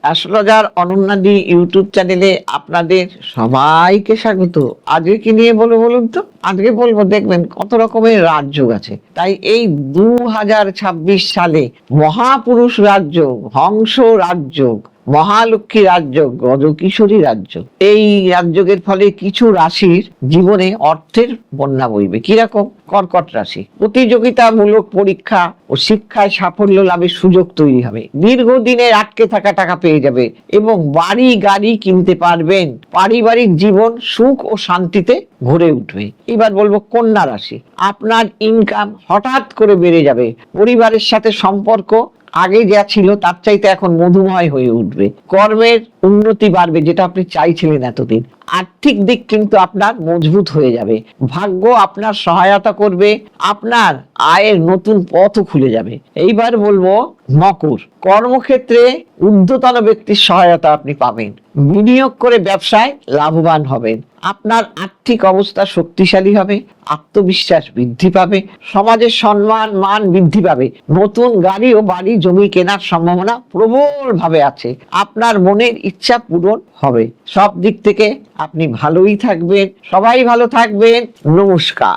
Astrologer অনন্যাদি YouTube চ্যানেলে আপনাদের সবাইকে স্বাগত। আজকে কি নিয়ে বলবো বলুন তো? আজকে বলবো, দেখবেন কত রকমের রাজযোগ আছে। তাই এই 2026 সালে মহাপুরুষ রাজযোগ, হংস রাজযোগ, মহালক্ষ্মী রাজযোগ, গজকিশোরী রাজযোগ, এই রাজযোগের ফলে কিছু রাশির জীবনে অর্থের বন্যা বইবে। কিরকম? কর্কট রাশি, প্রতিযোগিতামূলক পরীক্ষা ও শিক্ষায় সাফল্য লাভের সুযোগ তৈরি হবে। দীর্ঘদিনের আটকে থাকা টাকা পেয়ে যাবে এবং বাড়ি গাড়ি কিনতে পারবেন। পারিবারিক জীবন সুখ ও শান্তিতে ভরে উঠবে। এবার বলবো কন্যা রাশি, আপনার ইনকাম হঠাৎ করে বেড়ে যাবে। পরিবারের সাথে সম্পর্ক আগে যা ছিল তার চাইতে এখন মধুময় হয়ে উঠবে। কর্মের উন্নতি বাড়বে, যেটা আপনি চাইছিলেন এতদিন। আর্থিক দিক কিন্তু আপনার মজবুত হয়ে যাবে। ভাগ্য আপনার সহায়তা করবে, আপনার আয়ের নতুন পথও খুলে যাবে। এইবার বলবো মকর, কর্মক্ষেত্রে ঊর্ধ্বতন ব্যক্তির সহায়তা আপনি পাবেন। বিনিয়োগ করে ব্যবসায় লাভবান হবেন। আপনার আর্থিক অবস্থা শক্তিশালী হবে, আত্মবিশ্বাস বৃদ্ধি পাবে, সমাজের সম্মান মান বৃদ্ধি পাবে। নতুন গাড়ি ও বাড়ি জমি কেনার সম্ভাবনা প্রবল ভাবে আছে। আপনার মনের ইচ্ছা পূরণ হবে। সব দিক থেকে আপনি ভালোই থাকবেন। সবাই ভালো থাকবেন। নমস্কার।